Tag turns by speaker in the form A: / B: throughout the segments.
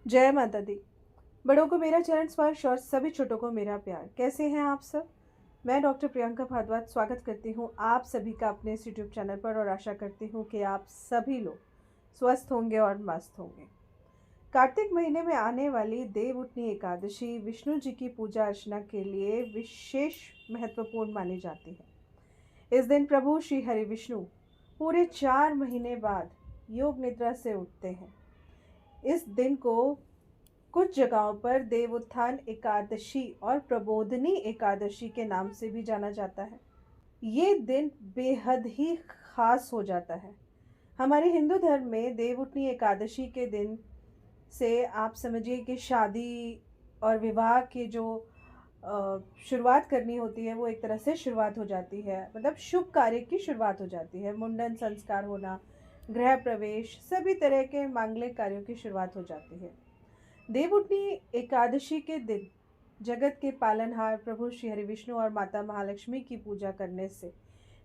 A: जय माता दी। बड़ों को मेरा चरण स्पर्श और सभी छोटों को मेरा प्यार। कैसे हैं आप सब? मैं डॉक्टर प्रियंका भारद्वाज स्वागत करती हूं आप सभी का अपने इस यूट्यूब चैनल पर और आशा करती हूं कि आप सभी लोग स्वस्थ होंगे और मस्त होंगे। कार्तिक महीने में आने वाली देवउठनी एकादशी विष्णु जी की पूजा अर्चना के लिए विशेष महत्वपूर्ण मानी जाती है। इस दिन प्रभु श्री हरि विष्णु पूरे 4 महीने बाद योग निद्रा से उठते हैं। इस दिन को कुछ जगहों पर देवोत्थान एकादशी और प्रबोधनी एकादशी के नाम से भी जाना जाता है। ये दिन बेहद ही खास हो जाता है। हमारे हिंदू धर्म में देवउठनी एकादशी के दिन से आप समझिए कि शादी और विवाह की जो शुरुआत करनी होती है वो एक तरह से शुरुआत हो जाती है, मतलब शुभ कार्य की शुरुआत हो जाती है। मुंडन संस्कार होना, गृह प्रवेश, सभी तरह के मांगलिक कार्यों की शुरुआत हो जाती है। देवउठनी एकादशी के दिन जगत के पालनहार प्रभु श्री हरि विष्णु और माता महालक्ष्मी की पूजा करने से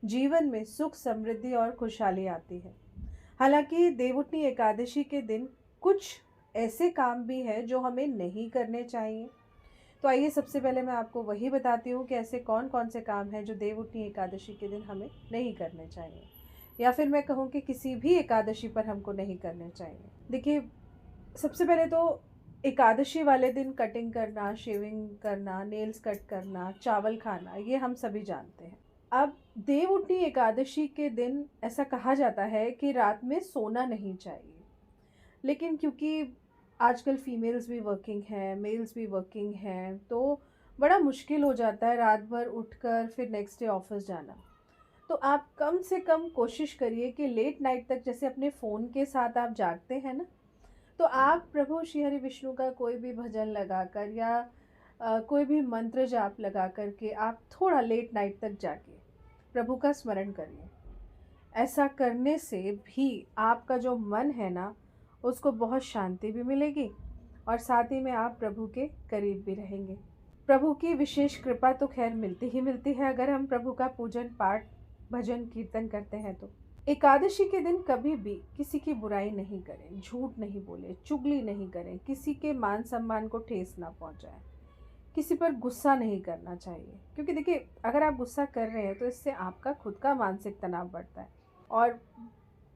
A: जीवन में सुख, समृद्धि और खुशहाली आती है। हालांकि देवउठनी एकादशी के दिन कुछ ऐसे काम भी हैं जो हमें नहीं करने चाहिए। तो आइए सबसे पहले मैं आपको वही बताती हूँ कि ऐसे कौन कौन से काम हैं जो देवउठनी एकादशी के दिन हमें नहीं करने चाहिए, या फिर मैं कहूँ कि किसी भी एकादशी पर हमको नहीं करने चाहिए। देखिए, सबसे पहले तो एकादशी वाले दिन कटिंग करना, शेविंग करना, नेल्स कट करना, चावल खाना, ये हम सभी जानते हैं। अब देवउठनी एकादशी के दिन ऐसा कहा जाता है कि रात में सोना नहीं चाहिए, लेकिन क्योंकि आजकल फीमेल्स भी वर्किंग हैं, मेल्स भी वर्किंग हैं, तो बड़ा मुश्किल हो जाता है रात भर उठकर फिर नेक्स्ट डे ऑफिस जाना। तो आप कम से कम कोशिश करिए कि लेट नाइट तक, जैसे अपने फ़ोन के साथ आप जागते हैं ना, तो आप प्रभु श्री हरि विष्णु का कोई भी भजन लगाकर या कोई भी मंत्र जाप लगा करके आप थोड़ा लेट नाइट तक जाके प्रभु का स्मरण करिए। ऐसा करने से भी आपका जो मन है ना, उसको बहुत शांति भी मिलेगी और साथ ही में आप प्रभु के करीब भी रहेंगे। प्रभु की विशेष कृपा तो खैर मिलती ही मिलती है अगर हम प्रभु का पूजन पाठ भजन कीर्तन करते हैं तो। एकादशी के दिन कभी भी किसी की बुराई नहीं करें, झूठ नहीं बोले, चुगली नहीं करें, किसी के मान सम्मान को ठेस ना पहुंचाएं, किसी पर गुस्सा नहीं करना चाहिए। क्योंकि देखिए, अगर आप गुस्सा कर रहे हैं तो इससे आपका खुद का मानसिक तनाव बढ़ता है, और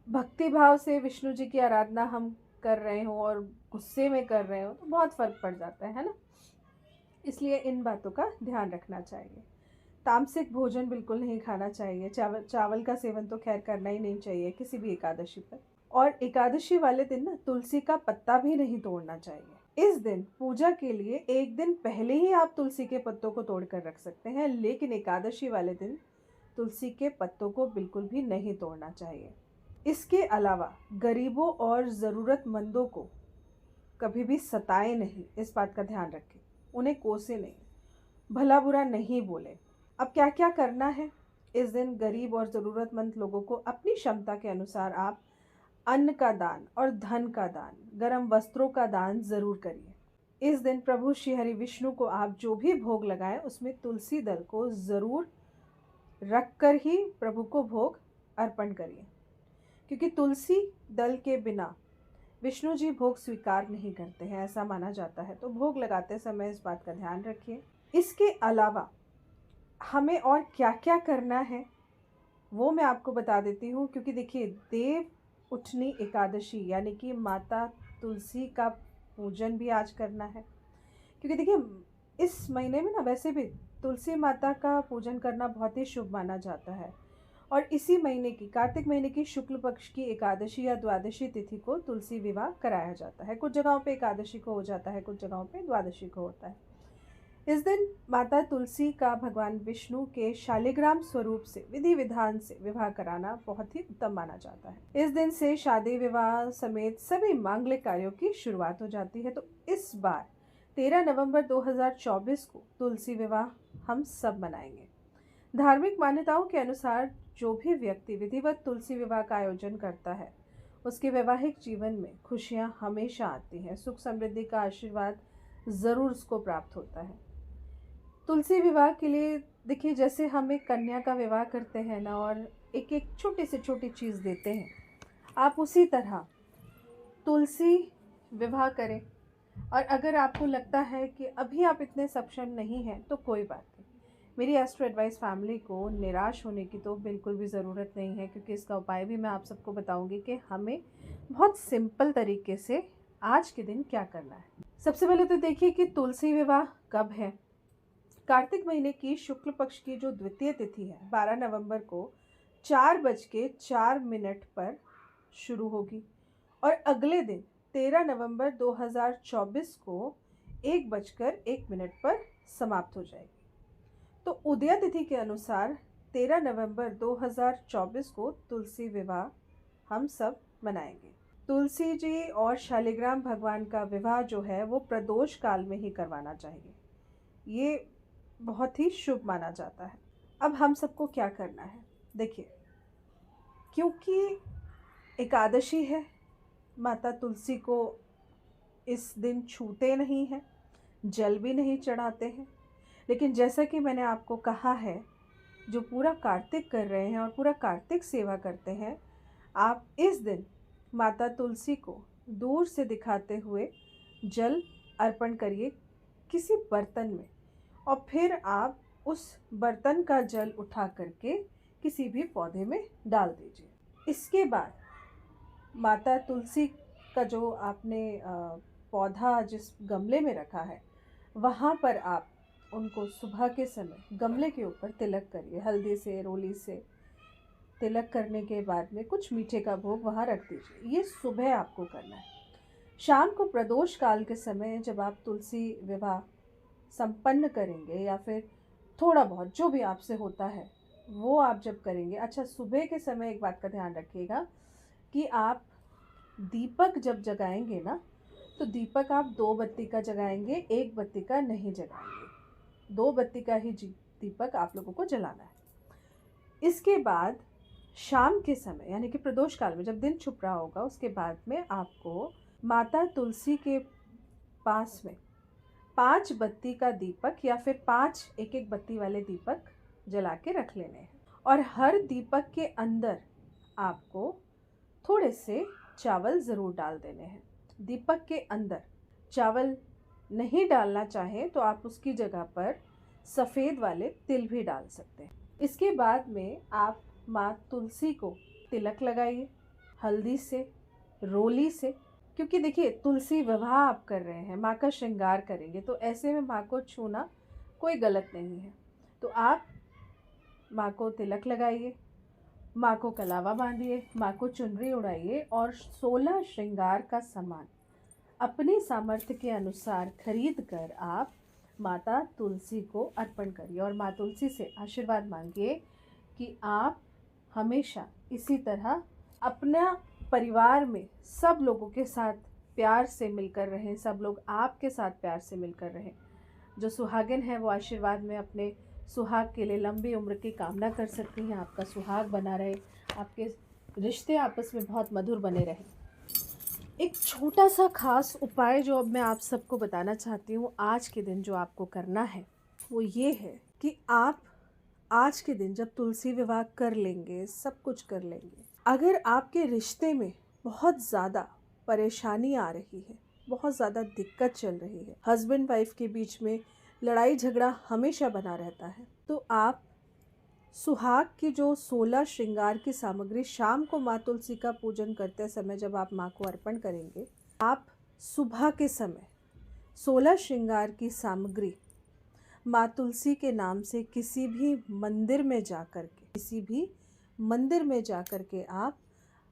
A: भक्ति भाव से विष्णु जी की आराधना हम कर रहे हो और गुस्से में कर रहे हो तो बहुत फर्क पड़ जाता है ना। इसलिए इन बातों का ध्यान रखना चाहिए। तामसिक भोजन बिल्कुल नहीं खाना चाहिए। चावल का सेवन तो खैर करना ही नहीं चाहिए किसी भी एकादशी पर। और एकादशी वाले दिन ना तुलसी का पत्ता भी नहीं तोड़ना चाहिए। इस दिन पूजा के लिए एक दिन पहले ही आप तुलसी के पत्तों को तोड़ कर रख सकते हैं, लेकिन एकादशी वाले दिन तुलसी के पत्तों को बिल्कुल भी नहीं तोड़ना चाहिए। इसके अलावा गरीबों और ज़रूरतमंदों को कभी भी सताए नहीं, इस बात का ध्यान रखें। उन्हें कोसे नहीं, भला बुरा नहीं बोले। अब क्या क्या करना है इस दिन? गरीब और ज़रूरतमंद लोगों को अपनी क्षमता के अनुसार आप अन्न का दान और धन का दान, गर्म वस्त्रों का दान ज़रूर करिए। इस दिन प्रभु श्री हरि विष्णु को आप जो भी भोग लगाएं उसमें तुलसी दल को ज़रूर रख कर ही प्रभु को भोग अर्पण करिए, क्योंकि तुलसी दल के बिना विष्णु जी भोग स्वीकार नहीं करते हैं, ऐसा माना जाता है। तो भोग लगाते समय इस बात का ध्यान रखिए। इसके अलावा हमें और क्या क्या करना है वो मैं आपको बता देती हूँ, क्योंकि देखिए, देव उठनी एकादशी यानी कि माता तुलसी का पूजन भी आज करना है। क्योंकि देखिए, इस महीने में ना वैसे भी तुलसी माता का पूजन करना बहुत ही शुभ माना जाता है, और इसी महीने की, कार्तिक महीने की शुक्ल पक्ष की एकादशी या द्वादशी तिथि को तुलसी विवाह कराया जाता है। कुछ जगहों पे एकादशी को हो जाता है, कुछ जगहों पे द्वादशी को होता है। इस दिन माता तुलसी का भगवान विष्णु के शालिग्राम स्वरूप से विधि विधान से विवाह कराना बहुत ही उत्तम माना जाता है। इस दिन से शादी विवाह समेत सभी मांगलिक कार्यों की शुरुआत हो जाती है। तो इस बार 13 नवंबर 2024 को तुलसी विवाह हम सब मनाएंगे। धार्मिक मान्यताओं के अनुसार जो भी व्यक्ति विधिवत तुलसी विवाह का आयोजन करता है उसके वैवाहिक जीवन में खुशियां हमेशा आती हैं, सुख समृद्धि का आशीर्वाद ज़रूर उसको प्राप्त होता है। तुलसी विवाह के लिए देखिए, जैसे हम एक कन्या का विवाह करते हैं ना, और एक एक छोटी से छोटी चीज़ देते हैं, आप उसी तरह तुलसी विवाह करें। और अगर आपको लगता है कि अभी आप इतने सक्षम नहीं हैं तो कोई बात नहीं। मेरी एस्ट्रो एडवाइस फैमिली को निराश होने की तो बिल्कुल भी ज़रूरत नहीं है, क्योंकि इसका उपाय भी मैं आप सबको बताऊंगी कि हमें बहुत सिंपल तरीके से आज के दिन क्या करना है। सबसे पहले तो देखिए कि तुलसी विवाह कब है। कार्तिक महीने की शुक्ल पक्ष की जो द्वितीय तिथि है 12 नवंबर को 4:04 पर शुरू होगी और अगले दिन 13 नवंबर 2024 को 1:01 पर समाप्त हो जाएगी। तो उदय तिथि के अनुसार 13 नवंबर 2024 को तुलसी विवाह हम सब मनाएंगे। तुलसी जी और शालिग्राम भगवान का विवाह जो है वो प्रदोष काल में ही करवाना चाहिए। ये बहुत ही शुभ माना जाता है। अब हम सबको क्या करना है, देखिए, क्योंकि एकादशी है, माता तुलसी को इस दिन छूते नहीं हैं, जल भी नहीं चढ़ाते हैं। लेकिन जैसा कि मैंने आपको कहा है, जो पूरा कार्तिक कर रहे हैं और पूरा कार्तिक सेवा करते हैं, आप इस दिन माता तुलसी को दूर से दिखाते हुए जल अर्पण करिए किसी बर्तन में, और फिर आप उस बर्तन का जल उठा करके किसी भी पौधे में डाल दीजिए। इसके बाद माता तुलसी का जो आपने पौधा जिस गमले में रखा है, वहाँ पर आप उनको सुबह के समय गमले के ऊपर तिलक करिए, हल्दी से, रोली से तिलक करने के बाद में कुछ मीठे का भोग वहाँ रख दीजिए। ये सुबह आपको करना है। शाम को प्रदोष काल के समय जब आप तुलसी विवाह संपन्न करेंगे, या फिर थोड़ा बहुत जो भी आपसे होता है वो आप जब करेंगे, अच्छा, सुबह के समय एक बात का ध्यान रखिएगा कि आप दीपक जब जगाएंगे ना, तो दीपक आप 2 बत्ती का जगाएंगे, 1 बत्ती का नहीं जगाएंगे। 2 बत्ती का ही दीपक आप लोगों को जलाना है। इसके बाद शाम के समय यानी कि प्रदोष काल में जब दिन छुप रहा होगा, उसके बाद में आपको माता तुलसी के पास में 5 बत्ती का दीपक या फिर 5 एक बत्ती वाले दीपक जला के रख लेने हैं। और हर दीपक के अंदर आपको थोड़े से चावल ज़रूर डाल देने हैं। दीपक के अंदर चावल नहीं डालना चाहें तो आप उसकी जगह पर सफ़ेद वाले तिल भी डाल सकते हैं। इसके बाद में आप माँ तुलसी को तिलक लगाइए हल्दी से, रोली से, क्योंकि देखिए तुलसी विवाह आप कर रहे हैं, माँ का श्रृंगार करेंगे, तो ऐसे में माँ को छूना कोई गलत नहीं है। तो आप माँ को तिलक लगाइए, माँ को कलावा बांधिए, माँ को चुनरी उड़ाइए और 16 श्रृंगार का सामान अपनी सामर्थ्य के अनुसार खरीद कर आप माता तुलसी को अर्पण करिए और माँ तुलसी से आशीर्वाद मांगिए कि आप हमेशा इसी तरह अपना परिवार में सब लोगों के साथ प्यार से मिलकर रहें, सब लोग आपके साथ प्यार से मिलकर रहें। जो सुहागिन है वो आशीर्वाद में अपने सुहाग के लिए लंबी उम्र की कामना कर सकती हैं, आपका सुहाग बना रहे, आपके रिश्ते आपस में बहुत मधुर बने रहें। एक छोटा सा खास उपाय जो अब मैं आप सबको बताना चाहती हूँ आज के दिन, जो आपको करना है वो ये है कि आप आज के दिन जब तुलसी विवाह कर लेंगे, सब कुछ कर लेंगे, अगर आपके रिश्ते में बहुत ज़्यादा परेशानी आ रही है, बहुत ज़्यादा दिक्कत चल रही है, हस्बैंड वाइफ के बीच में लड़ाई झगड़ा हमेशा बना रहता है, तो आप सुहाग की जो 16 श्रृंगार की सामग्री शाम को माँ तुलसी का पूजन करते समय जब आप माँ को अर्पण करेंगे, आप सुबह के समय 16 श्रृंगार की सामग्री माँ तुलसी के नाम से किसी भी मंदिर में जा कर के आप,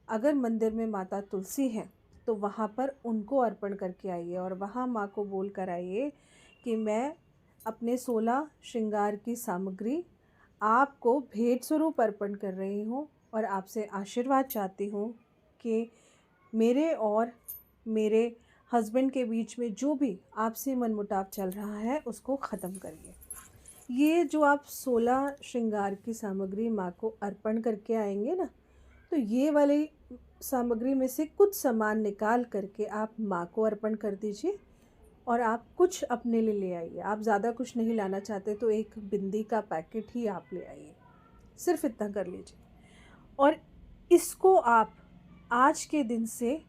A: अगर मंदिर में माता तुलसी हैं तो वहाँ पर उनको अर्पण करके आइए और वहाँ माँ को बोल कर आइए कि मैं अपने 16 श्रृंगार की सामग्री आपको भेंट स्वरूप अर्पण कर रही हूँ और आपसे आशीर्वाद चाहती हूँ कि मेरे और मेरे हस्बैंड के बीच में जो भी आपसी मनमुटाव चल रहा है उसको ख़त्म करिए। ये जो आप 16 श्रृंगार की सामग्री माँ को अर्पण करके आएंगे ना, तो ये वाली सामग्री में से कुछ सामान निकाल करके आप माँ को अर्पण कर दीजिए और आप कुछ अपने लिए ले आइए। आप ज़्यादा कुछ नहीं लाना चाहते तो एक बिंदी का पैकेट ही आप ले आइए, सिर्फ इतना कर लीजिए। और इसको आप आज के दिन से,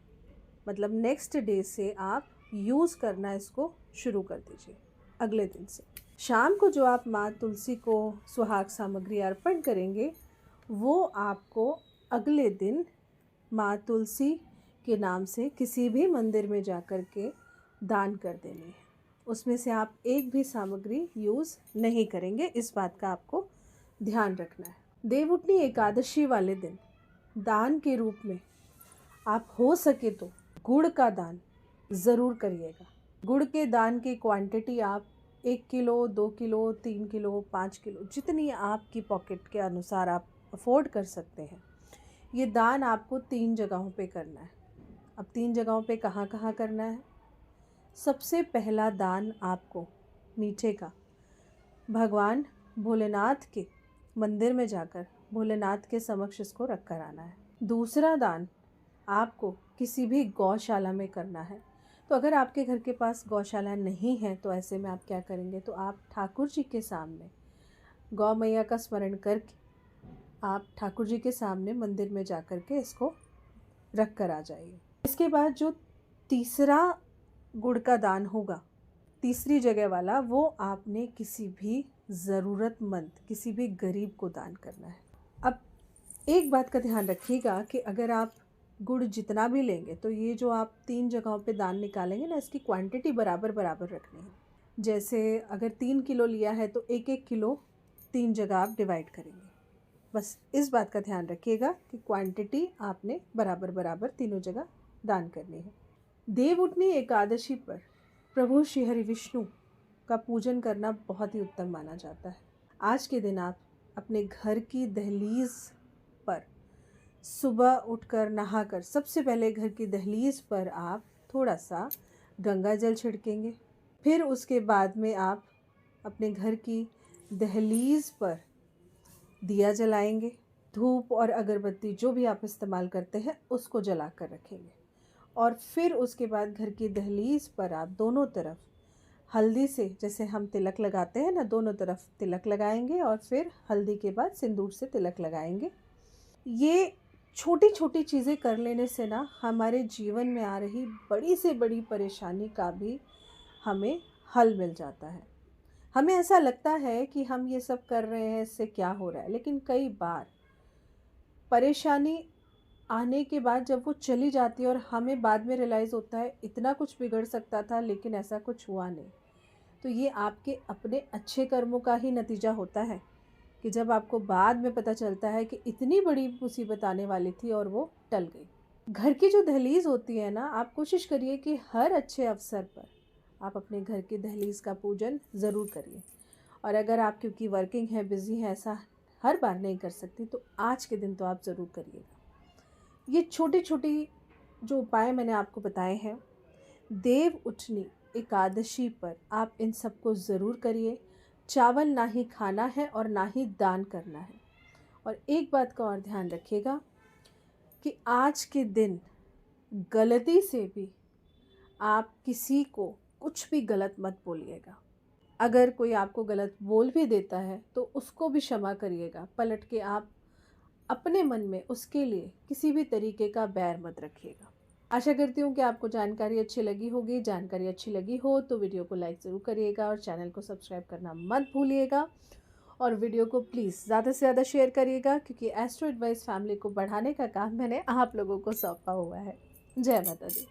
A: मतलब नेक्स्ट डे से आप यूज़ करना इसको शुरू कर दीजिए अगले दिन से। शाम को जो आप माँ तुलसी को सुहाग सामग्री अर्पण करेंगे वो आपको अगले दिन माँ तुलसी के नाम से किसी भी मंदिर में जाकर के दान कर देनी है। उसमें से आप एक भी सामग्री यूज़ नहीं करेंगे, इस बात का आपको ध्यान रखना है। देवउठनी एकादशी वाले दिन दान के रूप में आप हो सके तो गुड़ का दान ज़रूर करिएगा। गुड़ के दान की क्वांटिटी आप 1 किलो, 2 किलो, 3 किलो, 5 किलो, जितनी आपकी पॉकेट के अनुसार आप अफोर्ड कर सकते हैं। ये दान आपको 3 जगहों पे करना है। अब 3 जगहों पे कहाँ कहाँ करना है? सबसे पहला दान आपको मीठे का भगवान भोलेनाथ के मंदिर में जाकर भोलेनाथ के समक्ष इसको रख कर आना है। दूसरा दान आपको किसी भी गौशाला में करना है। तो अगर आपके घर के पास गौशाला नहीं है तो ऐसे में आप क्या करेंगे, तो आप ठाकुर जी के सामने गौ मैया का स्मरण करके आप ठाकुर जी के सामने मंदिर में जाकर के इसको रख कर आ जाइए। इसके बाद जो तीसरा गुड़ का दान होगा, तीसरी जगह वाला, वो आपने किसी भी ज़रूरतमंद, किसी भी गरीब को दान करना है। अब एक बात का ध्यान रखिएगा कि अगर आप गुड़ जितना भी लेंगे तो ये जो आप 3 जगहों पे दान निकालेंगे ना, इसकी क्वांटिटी बराबर बराबर रखनी है। जैसे अगर 3 किलो लिया है तो 1-1 किलो 3 जगह आप डिवाइड करेंगे। बस इस बात का ध्यान रखिएगा कि क्वांटिटी आपने बराबर बराबर तीनों जगह दान करनी है। देवउठनी एकादशी पर प्रभु श्री हरि विष्णु का पूजन करना बहुत ही उत्तम माना जाता है। आज के दिन आप अपने घर की दहलीज पर सुबह उठकर नहाकर सबसे पहले घर की दहलीज पर आप थोड़ा सा गंगा जल छिड़केंगे। फिर उसके बाद में आप अपने घर की दहलीज पर दिया जलाएंगे। धूप और अगरबत्ती जो भी आप इस्तेमाल करते हैं उसको जला कर रखेंगे। और फिर उसके बाद घर की दहलीज पर आप दोनों तरफ हल्दी से, जैसे हम तिलक लगाते हैं ना, दोनों तरफ तिलक लगाएंगे और फिर हल्दी के बाद सिंदूर से तिलक लगाएंगे। ये छोटी छोटी चीज़ें कर लेने से ना हमारे जीवन में आ रही बड़ी से बड़ी परेशानी का भी हमें हल मिल जाता है। हमें ऐसा लगता है कि हम ये सब कर रहे हैं, इससे क्या हो रहा है, लेकिन कई बार परेशानी आने के बाद जब वो चली जाती है और हमें बाद में रियलाइज़ होता है इतना कुछ बिगड़ सकता था लेकिन ऐसा कुछ हुआ नहीं, तो ये आपके अपने अच्छे कर्मों का ही नतीजा होता है कि जब आपको बाद में पता चलता है कि इतनी बड़ी मुसीबत आने वाली थी और वो टल गई। घर की जो दहलीज होती है ना, आप कोशिश करिए कि हर अच्छे अवसर पर आप अपने घर की दहलीज का पूजन ज़रूर करिए। और अगर आप क्योंकि वर्किंग है, बिज़ी है, ऐसा हर बार नहीं कर सकती, तो आज के दिन तो आप ज़रूर करिएगा। ये छोटी छोटी जो उपाय मैंने आपको बताए हैं, देवउठनी एकादशी पर आप इन सबको ज़रूर करिए। चावल ना ही खाना है और ना ही दान करना है। और एक बात का और ध्यान रखिएगा कि आज के दिन गलती से भी आप किसी को कुछ भी गलत मत बोलिएगा। अगर कोई आपको गलत बोल भी देता है तो उसको भी क्षमा करिएगा। पलट के आप अपने मन में उसके लिए किसी भी तरीके का बैर मत रखिएगा। आशा करती हूँ कि आपको जानकारी अच्छी लगी होगी। जानकारी अच्छी लगी हो तो वीडियो को लाइक ज़रूर करिएगा और चैनल को सब्सक्राइब करना मत भूलिएगा। और वीडियो को प्लीज़ ज़्यादा से ज़्यादा शेयर करिएगा, क्योंकि एस्ट्रो एडवाइस फैमिली को बढ़ाने का काम मैंने आप लोगों को सौंपा हुआ है। जय माता दी।